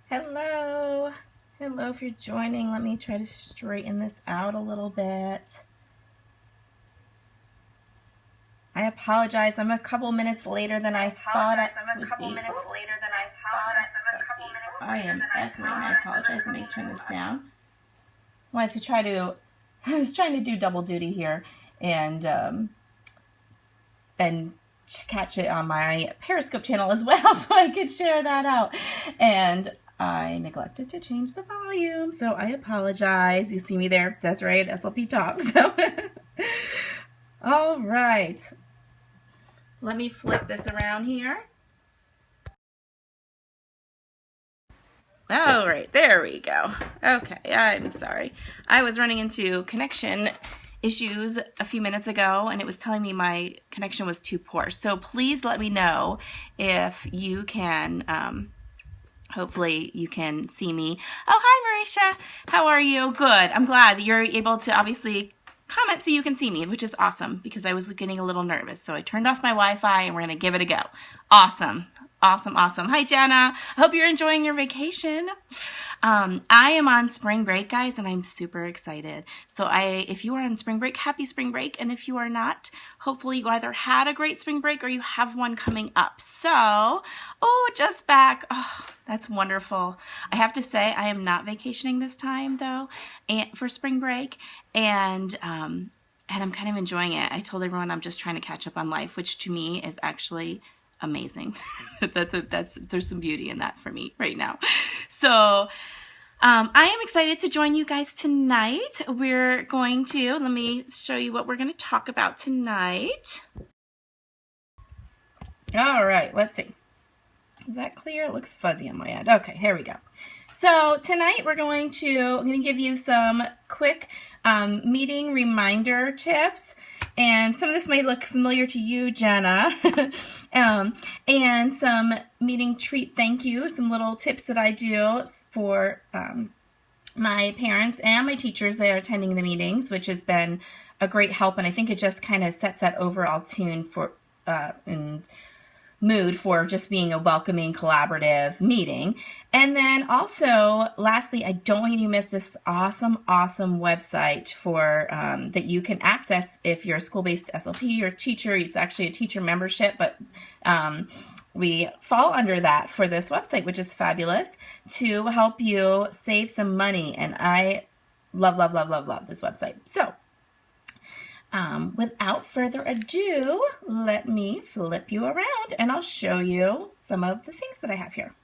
Hello. Hello if you're joining. Let me try to straighten this out a little bit. I apologize. I'm a couple minutes later than I thought I am echoing. I apologize. Let me turn this down. I was trying to do double duty here and catch it on my Periscope channel as well so I could share that out. And I neglected to change the volume, so I apologize. You see me there, Desiree at SLP Talk. So, all right. Let me flip this around here. All right, there we go. Okay, I'm sorry. I was running into connection issues a few minutes ago, and it was telling me my connection was too poor. So please let me know if you can... hopefully you can see me. Oh, hi, Marisha. How are you? Good. I'm glad that you're able to obviously comment so you can see me, which is awesome because I was getting a little nervous. So I turned off my Wi-Fi and we're going to give it a go. Awesome. Awesome, awesome. Hi, Jenna. I hope you're enjoying your vacation. I am on spring break, guys, and I'm super excited. So if you are on spring break, happy spring break. And if you are not, hopefully you either had a great spring break or you have one coming up. So, just back. Oh, that's wonderful. I have to say I am not vacationing this time, though, for spring break. And I'm kind of enjoying it. I told everyone I'm just trying to catch up on life, which to me is actually amazing. There's some beauty in that for me right now. So I am excited to join you guys tonight. We're going to, let me show you what we're going to talk about tonight. All right, let's see. Is that clear? It looks fuzzy on my end. Okay, here we go. So tonight I'm going to give you some quick meeting reminder tips. And some of this may look familiar to you, Jenna. And some meeting treat thank you, some little tips that I do for my parents and my teachers that are attending the meetings, which has been a great help. And I think it just kind of sets that overall tune for and mood for just being a welcoming, collaborative meeting. And then also, lastly, I don't want you to miss this awesome website for that you can access if you're a school-based SLP or teacher. It's actually a teacher membership, but we fall under that for this website, which is fabulous, to help you save some money. And I love this website. So without further ado, let me flip you around and I'll show you some of the things that I have here.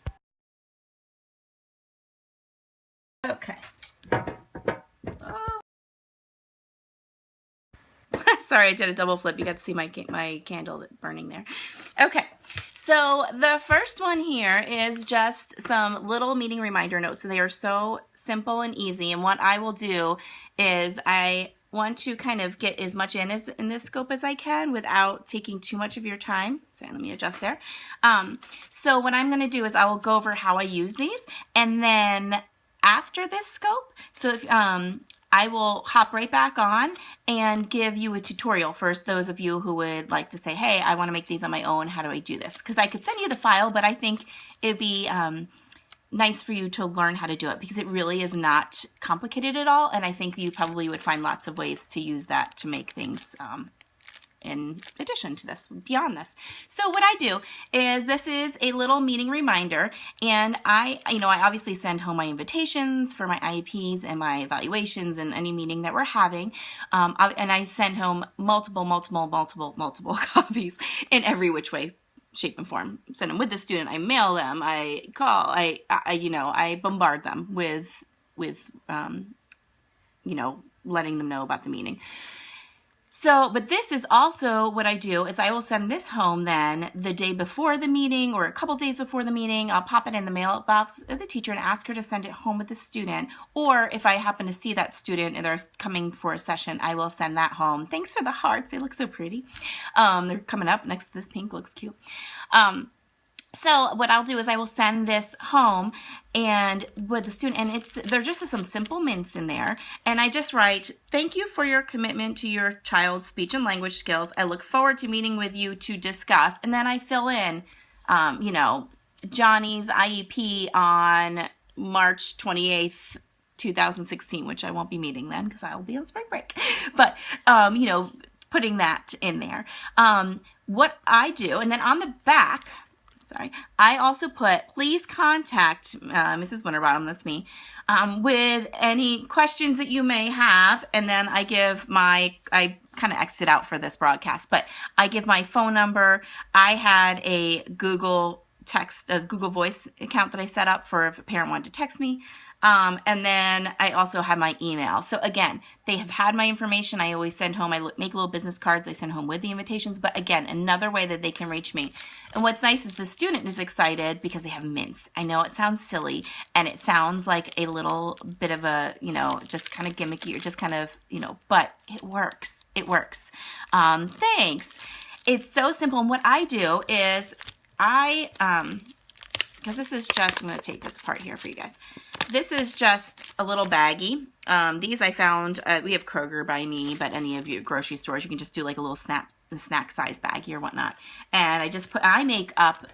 Okay. Oh. Sorry, I did a double flip. You got to see my candle burning there. Okay, so the first one here is just some little meeting reminder notes. And they are so simple and easy. And what I will do is I want to kind of get as much in this scope as I can without taking too much of your time. So let me adjust there. So what I'm going to do is I will go over how I use these, and then after this scope, so if, I will hop right back on and give you a tutorial for those of you who would like to say, hey, I want to make these on my own. How do I do this? Because I could send you the file, but I think it'd be nice for you to learn how to do it because it really is not complicated at all. And I think you probably would find lots of ways to use that to make things in addition to this, beyond this. So what I do is this is a little meeting reminder, and I obviously send home my invitations for my IEPs and my evaluations and any meeting that we're having. And I send home multiple copies in every which way, shape, and form. Send them with the student. I mail them. I call. I bombard them with letting them know about the meeting. So, but this is also what I do is I will send this home then the day before the meeting or a couple days before the meeting. I'll pop it in the mailbox of the teacher and ask her to send it home with the student. Or if I happen to see that student and they're coming for a session, I will send that home. Thanks for the hearts. They look so pretty. They're coming up next to this pink. Looks cute. So what I'll do is I will send this home and with the student, and they're just some simple mints in there. And I just write, thank you for your commitment to your child's speech and language skills. I look forward to meeting with you to discuss. And then I fill in, Johnny's IEP on March 28th, 2016, which I won't be meeting then because I will be on spring break. But, you know, putting that in there. What I do, and then on the back, sorry, I also put, please contact Mrs. Winterbottom, that's me, with any questions that you may have. And then I give I kind of exit out for this broadcast, but I give my phone number. I had a Google Voice account that I set up for if a parent wanted to text me. And then I also have my email. So again, they have had my information. I always send home, I make little business cards I send home with the invitations. But again, another way that they can reach me. And what's nice is the student is excited because they have mints. I know it sounds silly and it sounds like a little bit of a, you know, just kind of gimmicky or just kind of, you know, but it works. It works. Thanks. It's so simple. And what I do is because this is just, I'm going to take this apart here for you guys. This is just a little baggie. These I found, we have Kroger by me, but any of your grocery stores, you can just do like a little snack size baggie or whatnot. And I make up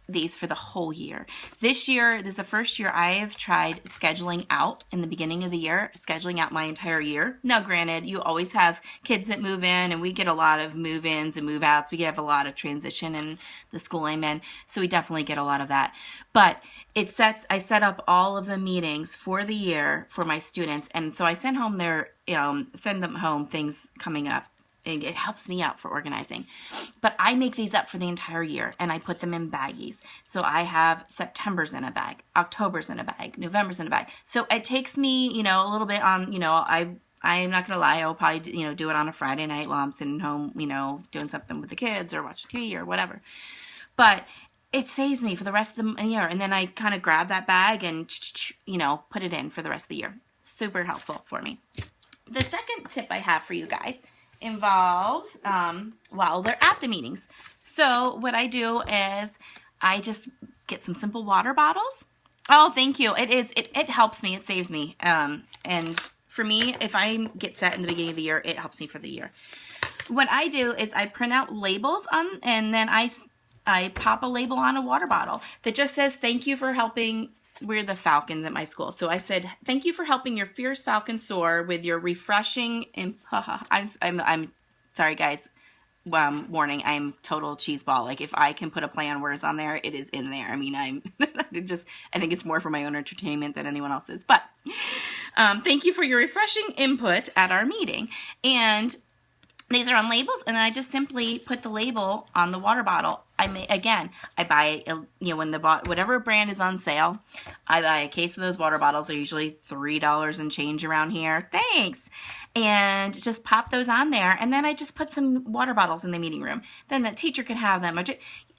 these for the whole year. This year, this is the first year I have tried scheduling out in the beginning of the year, scheduling out my entire year. Now, granted, you always have kids that move in, and we get a lot of move-ins and move-outs. We have a lot of transition in the school I'm in, so we definitely get a lot of that. But I set up all of the meetings for the year for my students, and so I send them home things coming up. It helps me out for organizing. But I make these up for the entire year, and I put them in baggies. So I have September's in a bag, October's in a bag, November's in a bag. So it takes me, you know, a little bit on, you know, I'm not going to lie, I'll probably, you know, do it on a Friday night while I'm sitting home, you know, doing something with the kids or watching TV or whatever. But it saves me for the rest of the year. And then I kind of grab that bag and, you know, put it in for the rest of the year. Super helpful for me. The second tip I have for you guys involves while they're at the meetings. So what I do is I just get some simple water bottles. Oh, thank you. It helps me. It saves me. And for me, if I get set in the beginning of the year, it helps me for the year. What I do is I print out labels and then I pop a label on a water bottle that just says, thank you for helping. We're the Falcons at my school. So I said, thank you for helping your fierce falcon soar with your refreshing and I'm sorry guys. Warning, I'm total cheeseball. Like if I can put a play on words on there, it is in there. I mean, I think it's more for my own entertainment than anyone else's. But thank you for your refreshing input at our meeting. And these are on labels, and I just simply put the label on the water bottle. I buy, whatever brand is on sale, I buy a case of those water bottles. They're usually $3 and change around here. Thanks. And just pop those on there, and then I just put some water bottles in the meeting room. Then the teacher can have them.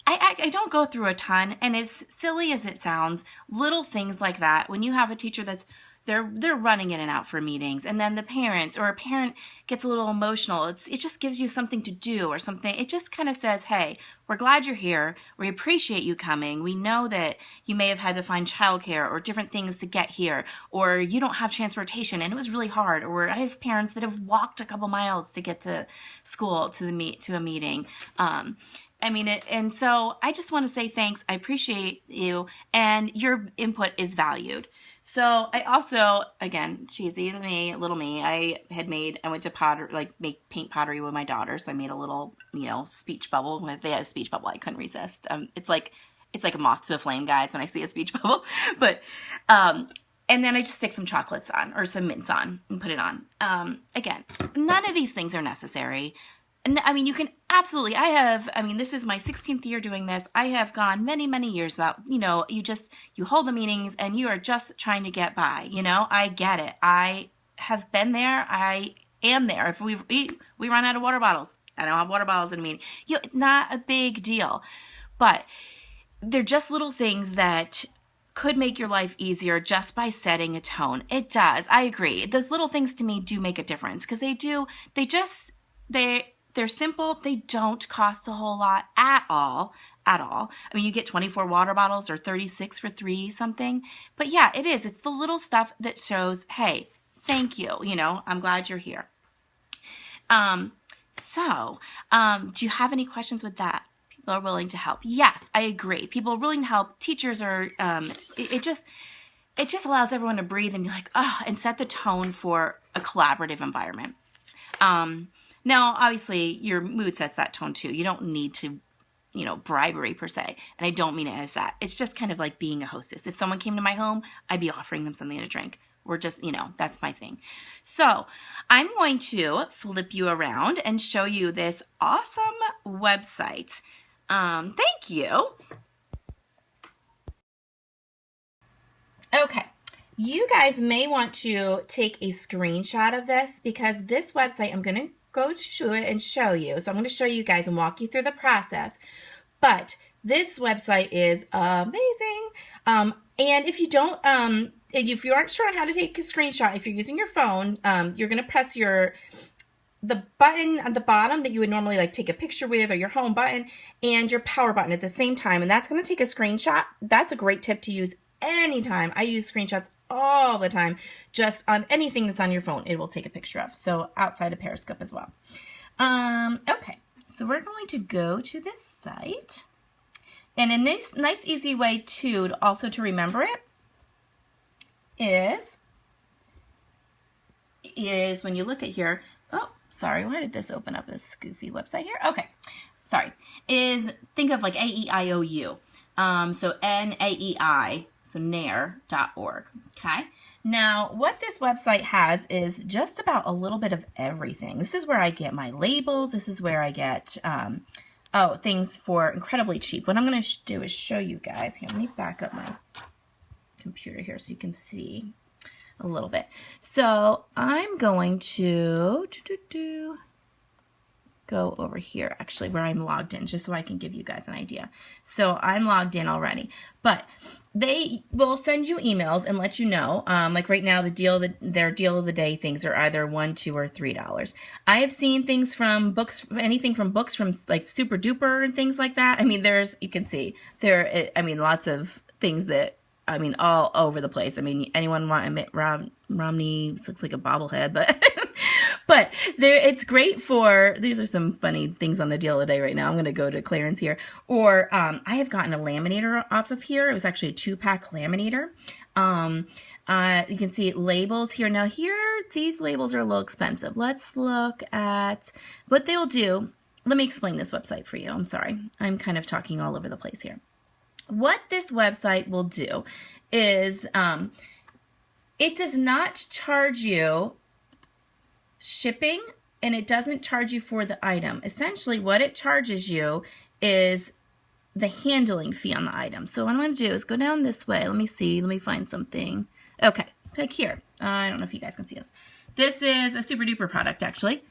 I don't go through a ton, and as silly as it sounds, little things like that, when you have a teacher that's they're running in and out for meetings, and then the parents or a parent gets a little emotional. It just gives you something to do or something. It just kind of says, hey, we're glad you're here. We appreciate you coming. We know that you may have had to find childcare or different things to get here, or you don't have transportation and it was really hard, or I have parents that have walked a couple miles to get to school, to a meeting. And so I just want to say thanks. I appreciate you, and your input is valued. So I also, again, cheesy me, little me, I went to make paint pottery with my daughter. So I made a little, speech bubble. They had a speech bubble. I couldn't resist. It's like a moth to a flame, guys, when I see a speech bubble. But, and then I just stick some chocolates on or some mints on and put it on. Again, none of these things are necessary. And you can absolutely, this is my 16th year doing this. I have gone many, many years without, you hold the meetings and you are just trying to get by, I get it. I have been there. I am there. If we run out of water bottles, I don't have water bottles in a meeting. Not a big deal, but they're just little things that could make your life easier just by setting a tone. It does. I agree. Those little things to me do make a difference because they're simple. They don't cost a whole lot at all. You get 24 water bottles or 36 for $3 something. But yeah, it is. It's the little stuff that shows, hey, thank you. I'm glad you're here. Do you have any questions with that? People are willing to help. Yes, I agree. People are willing to help. Teachers are, it just allows everyone to breathe and be like, oh, and set the tone for a collaborative environment. Now, obviously, your mood sets that tone too. You don't need to, bribery per se. And I don't mean it as that. It's just kind of like being a hostess. If someone came to my home, I'd be offering them something to drink. Or just, that's my thing. So I'm going to flip you around and show you this awesome website. Thank you. Okay. You guys may want to take a screenshot of this because this website, I'm going to go to it and show you. So I'm going to show you guys and walk you through the process. But this website is amazing. And if you don't, if you aren't sure on how to take a screenshot, if you're using your phone, you're going to press the button at the bottom that you would normally like take a picture with, or your home button, and your power button at the same time. And that's going to take a screenshot. That's a great tip to use anytime. I use screenshots all the time, just on anything that's on your phone, it will take a picture of. So outside of Periscope as well. Okay, so we're going to go to this site. And a nice easy way to also to remember it is when you look at here, oh, sorry, why did this open up this goofy website here? Okay, sorry, is think of like AEIOU. So NAEI, so nair.org, okay? Now, what this website has is just about a little bit of everything. This is where I get my labels. This is where I get, things for incredibly cheap. What I'm going to do is show you guys. Here, let me back up my computer here so you can see a little bit. So I'm going to go over here, actually, where I'm logged in, just so I can give you guys an idea. So I'm logged in already, but they will send you emails and let you know, like right now, their deal of the day things are either $1, $2, or $3. I have seen things from books, anything from books from like Super Duper and things like that. I mean, you can see lots of things that, all over the place. Anyone want Mitt Romney looks like a bobblehead, but but it's great for, these are some funny things on the deal of the day right now. I'm going to go to clearance here. Or I have gotten a laminator off of here. It was actually a 2-pack laminator. You can see labels here. Now here, these labels are a little expensive. Let's look at what they'll do. Let me explain this website for you. I'm sorry. I'm kind of talking all over the place here. What this website will do is it does not charge you shipping, and it doesn't charge you for the item. Essentially, what it charges you is the handling fee on the item. So what I'm going to do is go down this way. Let me see. Let me find something. Okay, like here. I don't know if you guys can see this. This is a Super Duper product, actually.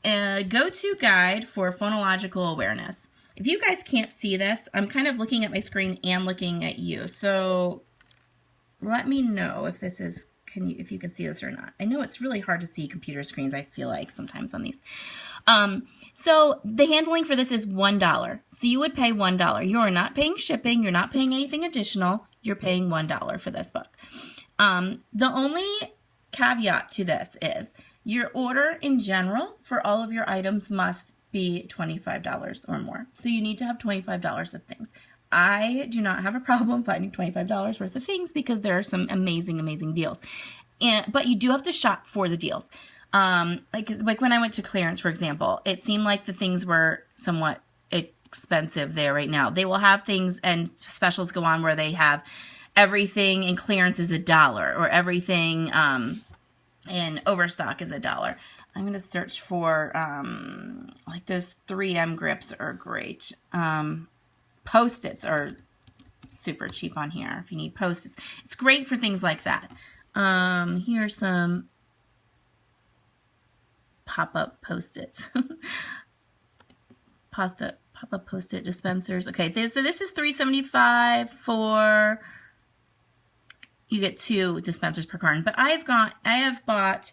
Go-to guide for phonological awareness. If you guys can't see this, I'm kind of looking at my screen and looking at you. So let me know if this is, if you can see this or not. I know it's really hard to see computer screens, I feel like, sometimes on these. So the handling for this is $1. So you would pay $1. You are not paying shipping. You're not paying anything additional. You're paying $1 for this book. The only caveat to this is your order in general for all of your items must be $25 or more. So you need to have $25 of things. I do not have a problem finding $25 worth of things because there are some amazing, amazing deals. But you do have to shop for the deals. Like when I went to clearance, for example, it seemed like the things were somewhat expensive there right now. They will have things and specials go on where they have everything in clearance is $1 or everything in overstock is $1. I'm going to search for, like those 3M grips are great. Post-its are super cheap on here if you need Post-its. It's great for things like that. Here's some pop-up Post-its. Pop-up Post-it dispensers. Okay, so this is $3.75 for, you get 2 dispensers per carton. But I have bought,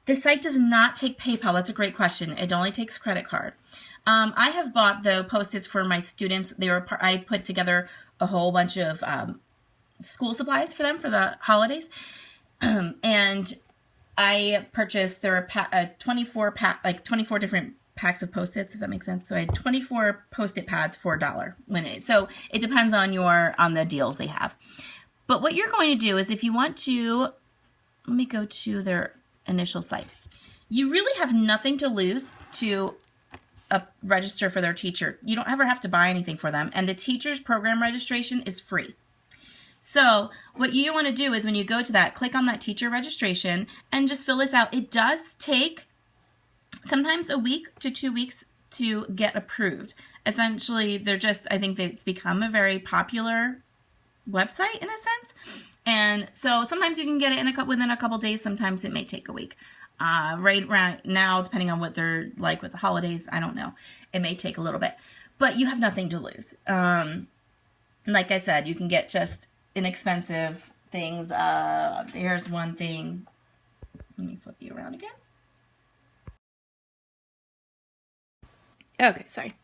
the site does not take PayPal. That's a great question. It only takes credit card. I have bought the Post-its for my students. I put together a whole bunch of school supplies for them for the holidays. And I purchased, there are 24 different packs of Post-its, if that makes sense. So I had 24 Post-it pads for $1. So it depends on the deals they have. But what you're going to do is if you want to, let me go to their initial site. You really have nothing to lose to register for their teacher. You don't ever have to buy anything for them. And the teacher's program registration is free. So what you want to do is when you go to that, click on that teacher registration and just fill this out. It does take sometimes a week to 2 weeks to get approved. Essentially, I think that it's become a very popular website in a sense. And so sometimes you can get it within a couple days. Sometimes it may take a week. Right now, depending on what they're like with the holidays, I don't know. It may take a little bit. But you have nothing to lose. Like I said, you can get just inexpensive things. Here's one thing. Let me flip you around again. Okay, sorry.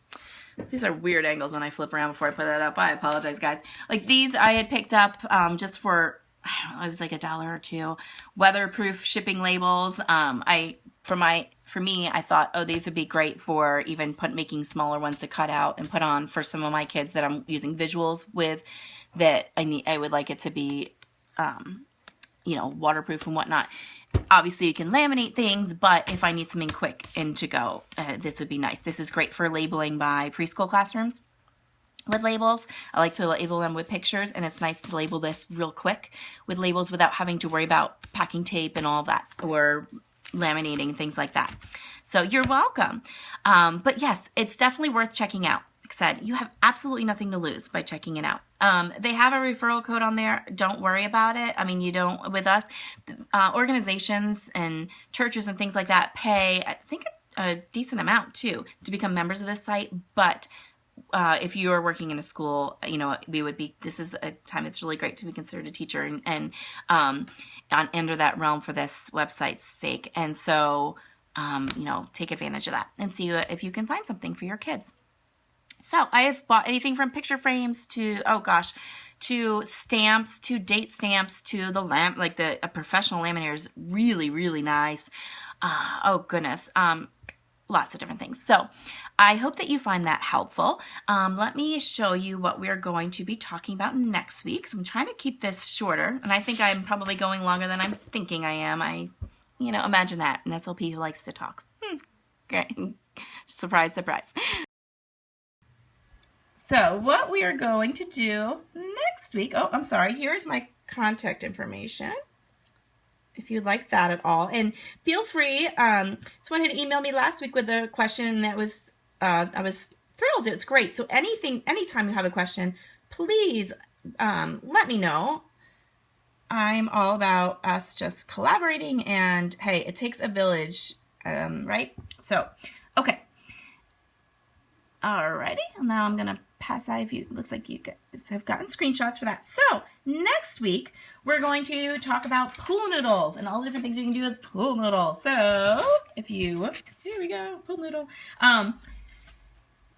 These are weird angles when I flip around before I put that up. I apologize, guys. Like these I had picked up just for, I don't know, it was like $1 or $2. Weatherproof shipping labels. For me, I thought, oh, these would be great for even making smaller ones to cut out and put on for some of my kids that I'm using visuals with, that I would like it to be, waterproof and whatnot. Obviously, you can laminate things, but if I need something quick and to go, this would be nice. This is great for labeling by preschool classrooms with labels. I like to label them with pictures, and it's nice to label this real quick with labels without having to worry about packing tape and all that, or laminating and things like that. So you're welcome. But yes, it's definitely worth checking out. Like I said, you have absolutely nothing to lose by checking it out. They have a referral code on there. Don't worry about it. I mean, you don't, with us, organizations and churches and things like that pay, I think, a decent amount too to become members of this site. But if you are working in a school, this is a time it's really great to be considered a teacher and under that realm for this website's sake. And so, take advantage of that and see if you can find something for your kids. So I have bought anything from picture frames to, to stamps, to date stamps, to the a professional laminator is really, really nice. Oh goodness. Lots of different things. So I hope that you find that helpful. Let me show you what we're going to be talking about next week. So I'm trying to keep this shorter, and I think I'm probably going longer than I'm thinking I am. Imagine that, an SLP who likes to talk. Great. Surprise, surprise. So what we are going to do next week, I'm sorry, here's my contact information, if you'd like that at all. And feel free, someone had emailed me last week with a question, and I was thrilled. It's great. So anytime you have a question, please let me know. I'm all about us just collaborating, and hey, it takes a village, right? So, okay. Alrighty, now I'm gonna pass that. It looks like you guys have gotten screenshots for that. So next week we're going to talk about pool noodles and all the different things you can do with pool noodles. So here we go, pool noodle.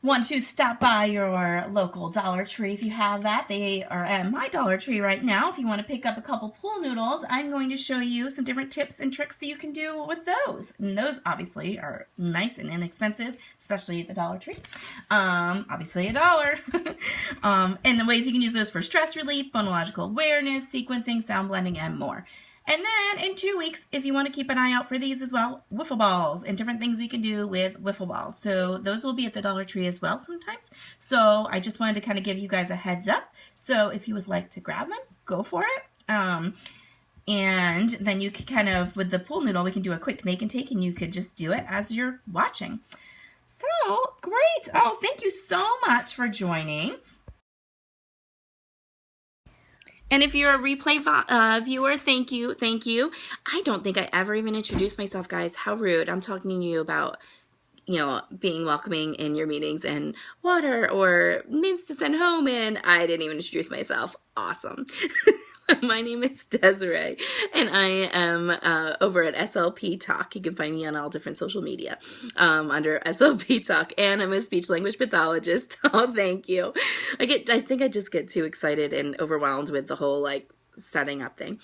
Want to stop by your local Dollar Tree if you have that. They are at my Dollar Tree right now. If you want to pick up a couple pool noodles, I'm going to show you some different tips and tricks that you can do with those. And those obviously are nice and inexpensive, especially at the Dollar Tree. Obviously $1. And the ways you can use those for stress relief, phonological awareness, sequencing, sound blending, and more. And then in 2 weeks, if you want to keep an eye out for these as well, wiffle balls and different things we can do with wiffle balls. So those will be at the Dollar Tree as well sometimes. So I just wanted to kind of give you guys a heads up. So if you would like to grab them, go for it. And then you could kind of, with the pool noodle, we can do a quick make and take, and you could just do it as you're watching. So great. Oh, thank you so much for joining. And if you're a replay viewer, thank you. I don't think I ever even introduced myself, guys. How rude. I'm talking to you about, being welcoming in your meetings and water or mints to send home, and I didn't even introduce myself. Awesome. My name is Desiree, and I am over at SLP Talk. You can find me on all different social media under SLP Talk, and I'm a speech language pathologist. Oh, thank you. I think I just get too excited and overwhelmed with the whole setting up thing.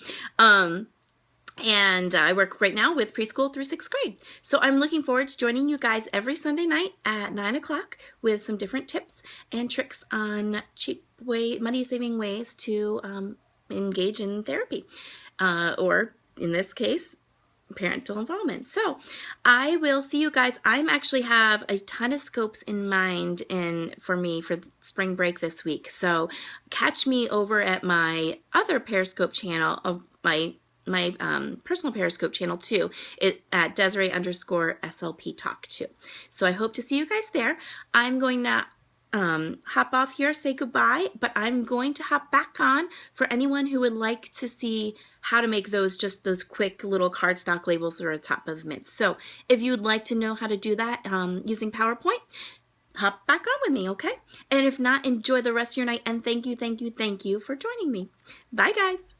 And I work right now with preschool through 6th grade. So I'm looking forward to joining you guys every Sunday night at 9 o'clock with some different tips and tricks on cheap money-saving ways to engage in therapy, or in this case, parental involvement. So I will see you guys. I'm actually have a ton of scopes in mind for me for spring break this week. So catch me over at my other Periscope channel of my personal Periscope channel too, at Desiree_SLP Talk too. So I hope to see you guys there. I'm going to hop off here, say goodbye, but I'm going to hop back on for anyone who would like to see how to make those quick little cardstock labels that are at the top of mints. So if you'd like to know how to do that using PowerPoint, hop back on with me, okay? And if not, enjoy the rest of your night, and thank you for joining me. Bye, guys.